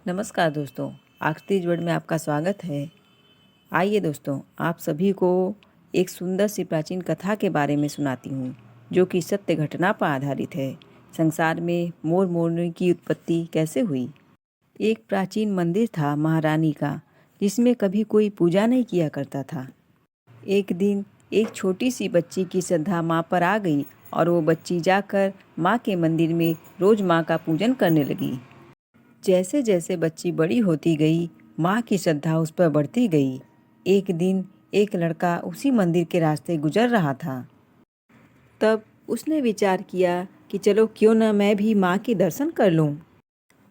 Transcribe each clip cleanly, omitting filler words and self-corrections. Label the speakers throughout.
Speaker 1: नमस्कार दोस्तों, आकृति वर्ड में आपका स्वागत है। आइए दोस्तों, आप सभी को एक सुंदर सी प्राचीन कथा के बारे में सुनाती हूँ, जो कि सत्य घटना पर आधारित है। संसार में मोर मोरनी की उत्पत्ति कैसे हुई। एक प्राचीन मंदिर था महारानी का, जिसमें कभी कोई पूजा नहीं किया करता था। एक दिन एक छोटी सी बच्ची की श्रद्धा माँ पर आ गई और वो बच्ची जाकर माँ के मंदिर में रोज माँ का पूजन करने लगी। जैसे जैसे बच्ची बड़ी होती गई, माँ की श्रद्धा उस पर बढ़ती गई। एक दिन एक लड़का उसी मंदिर के रास्ते गुजर रहा था। तब उसने विचार किया कि चलो क्यों न मैं भी माँ के दर्शन कर लूँ।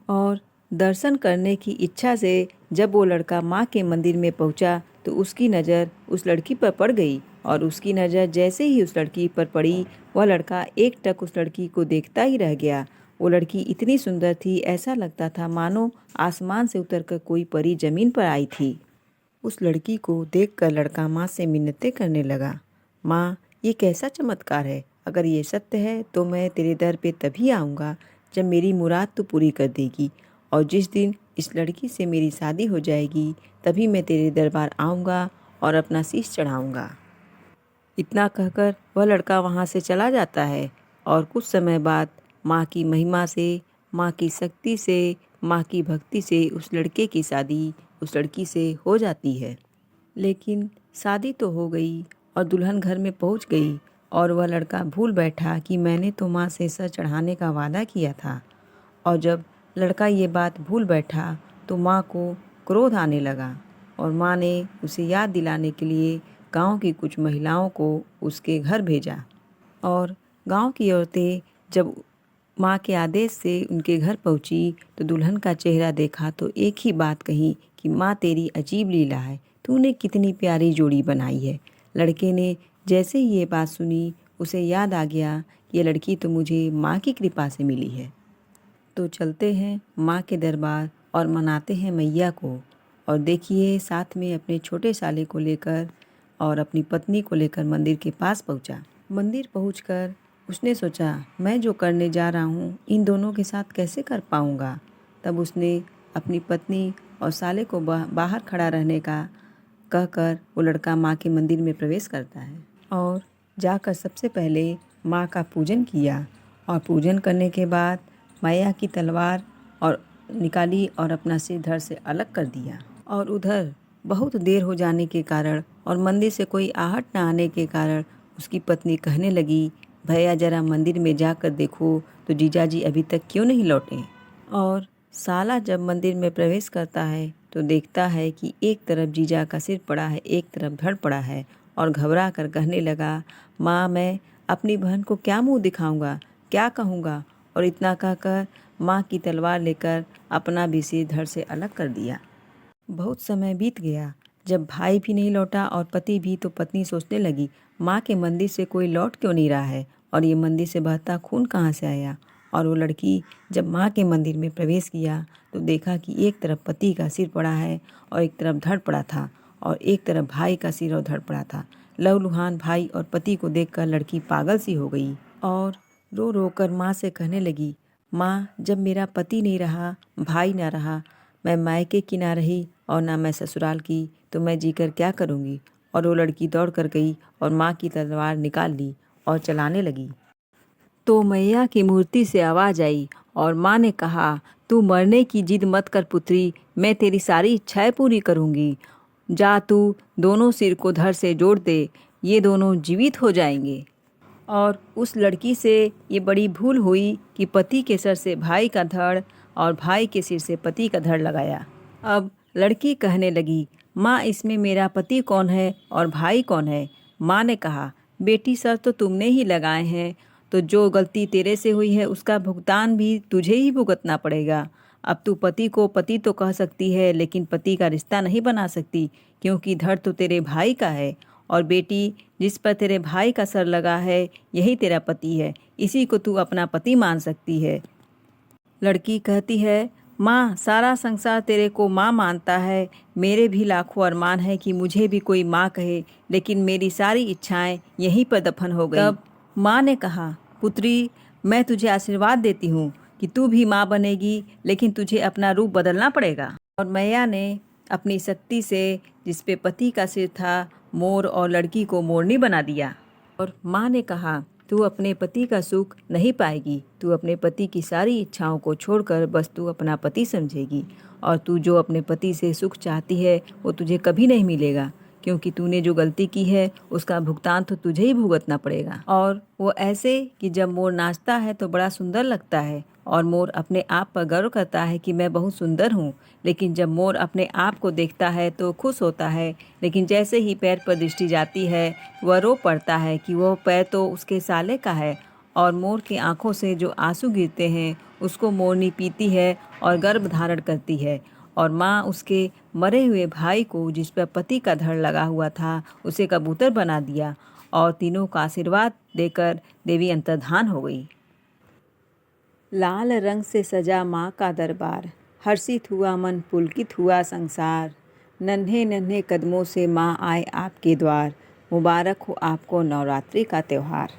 Speaker 1: और दर्शन करने की इच्छा से जब वो लड़का माँ के मंदिर में पहुँचा तो उसकी नज़र उस लड़की पर पड़ गई। और उसकी नज़र जैसे ही उस लड़की पर पड़ी, वह लड़का एकटक उस लड़की को देखता ही रह गया। वो लड़की इतनी सुंदर थी, ऐसा लगता था मानो आसमान से उतरकर कोई परी जमीन पर आई थी। उस लड़की को देखकर लड़का माँ से मिन्नतें करने लगा। माँ, ये कैसा चमत्कार है। अगर ये सत्य है तो मैं तेरे दर पे तभी आऊँगा जब मेरी मुराद तो पूरी कर देगी। और जिस दिन इस लड़की से मेरी शादी हो जाएगी, तभी मैं तेरे दरबार आऊँगा और अपना शीश चढ़ाऊँगा। इतना कहकर वह लड़का वहाँ से चला जाता है। और कुछ समय बाद माँ की महिमा से, माँ की शक्ति से, माँ की भक्ति से उस लड़के की शादी उस लड़की से हो जाती है। लेकिन शादी तो हो गई और दुल्हन घर में पहुँच गई, और वह लड़का भूल बैठा कि मैंने तो माँ से सर चढ़ाने का वादा किया था। और जब लड़का ये बात भूल बैठा तो माँ को क्रोध आने लगा, और माँ ने उसे याद दिलाने के लिए गांव की कुछ महिलाओं को उसके घर भेजा। और गांव की औरतें जब माँ के आदेश से उनके घर पहुंची तो दुल्हन का चेहरा देखा तो एक ही बात कही कि माँ, तेरी अजीब लीला है, तूने कितनी प्यारी जोड़ी बनाई है। लड़के ने जैसे ही ये बात सुनी, उसे याद आ गया कि ये लड़की तो मुझे माँ की कृपा से मिली है। तो चलते हैं माँ के दरबार और मनाते हैं मैया को। और देखिए, साथ में अपने छोटे साले को लेकर और अपनी पत्नी को लेकर मंदिर के पास पहुँचा। मंदिर पहुंचकर उसने सोचा, मैं जो करने जा रहा हूँ इन दोनों के साथ कैसे कर पाऊँगा। तब उसने अपनी पत्नी और साले को बाहर खड़ा रहने का कहकर वो लड़का माँ के मंदिर में प्रवेश करता है और जाकर सबसे पहले माँ का पूजन किया। और पूजन करने के बाद मैया की तलवार और निकाली और अपना सिर धड़ से अलग कर दिया। और उधर बहुत देर हो जाने के कारण और मंदिर से कोई आहट न आने के कारण उसकी पत्नी कहने लगी, भैया जरा मंदिर में जाकर देखो तो जीजाजी अभी तक क्यों नहीं लौटे। और साला जब मंदिर में प्रवेश करता है तो देखता है कि एक तरफ जीजा का सिर पड़ा है, एक तरफ धड़ पड़ा है, और घबरा कर कहने लगा, माँ, मैं अपनी बहन को क्या मुंह दिखाऊंगा, क्या कहूँगा। और इतना कहकर माँ की तलवार लेकर अपना भी सिर धड़ से अलग कर दिया। बहुत समय बीत गया। जब भाई भी नहीं लौटा और पति भी, तो पत्नी सोचने लगी, माँ के मंदिर से कोई लौट क्यों नहीं रहा है, और ये मंदिर से बहता खून कहाँ से आया। और वो लड़की जब माँ के मंदिर में प्रवेश किया तो देखा कि एक तरफ पति का सिर पड़ा है और एक तरफ धड़ पड़ा था, और एक तरफ भाई का सिर और धड़ पड़ा था। लहूलुहान भाई और पति को देखकर लड़की पागल सी हो गई और रो रो कर माँ से कहने लगी, माँ, जब मेरा पति नहीं रहा, भाई ना रहा, मैं मायके की ना रही और ना मैं ससुराल की, तो मैं जीकर क्या करूँगी। और वो लड़की दौड़ कर गई और माँ की तलवार निकाल ली और चलाने लगी। तो मैया की मूर्ति से आवाज़ आई और माँ ने कहा, तू मरने की जिद मत कर पुत्री, मैं तेरी सारी इच्छाएं पूरी करूँगी। जा, तू दोनों सिर को धड़ से जोड़ दे, ये दोनों जीवित हो जाएंगे। और उस लड़की से ये बड़ी भूल हुई कि पति के सर से भाई का धड़ और भाई के सिर से पति का धड़ लगाया। अब लड़की कहने लगी, माँ, इसमें मेरा पति कौन है और भाई कौन है। माँ ने कहा, बेटी, सर तो तुमने ही लगाए हैं, तो जो गलती तेरे से हुई है उसका भुगतान भी तुझे ही भुगतना पड़ेगा। अब तू पति को पति तो कह सकती है, लेकिन पति का रिश्ता नहीं बना सकती, क्योंकि धड़ तो तेरे भाई का है। और बेटी, जिस पर तेरे भाई का सर लगा है यही तेरा पति है, इसी को तू अपना पति मान सकती है। लड़की कहती है, माँ, सारा संसार तेरे को माँ मानता है, मेरे भी लाखों अरमान है कि मुझे भी कोई माँ कहे, लेकिन मेरी सारी इच्छाएं यहीं पर दफन हो गई। तब माँ ने कहा, पुत्री, मैं तुझे आशीर्वाद देती हूँ कि तू भी माँ बनेगी, लेकिन तुझे अपना रूप बदलना पड़ेगा। और मैया ने अपनी शक्ति से जिस पे पति का सिर था मोर और लड़की को मोरनी बना दिया। और माँ ने कहा, तू अपने पति का सुख नहीं पाएगी, तू अपने पति की सारी इच्छाओं को छोड़कर बस तू अपना पति समझेगी, और तू जो अपने पति से सुख चाहती है वो तुझे कभी नहीं मिलेगा, क्योंकि तूने जो गलती की है उसका भुगतान तो तुझे ही भुगतना पड़ेगा। और वो ऐसे कि जब मोर नाचता है तो बड़ा सुंदर लगता है और मोर अपने आप पर गर्व करता है कि मैं बहुत सुंदर हूँ, लेकिन जब मोर अपने आप को देखता है तो खुश होता है, लेकिन जैसे ही पैर पर दृष्टि जाती है वह रो पड़ता है कि वह पैर तो उसके साले का है। और मोर की आंखों से जो आंसू गिरते हैं उसको मोरनी पीती है और गर्भ धारण करती है। और माँ उसके मरे हुए भाई को, जिस पर पति का धड़ लगा हुआ था, उसे कबूतर बना दिया और तीनों का आशीर्वाद देकर देवी अंतर्धान हो गई। लाल रंग से सजा माँ का दरबार, हर्षित हुआ मन पुलकित हुआ संसार। नन्हे नन्हे कदमों से माँ आए आपके द्वार, मुबारक हो आपको नवरात्रि का त्यौहार।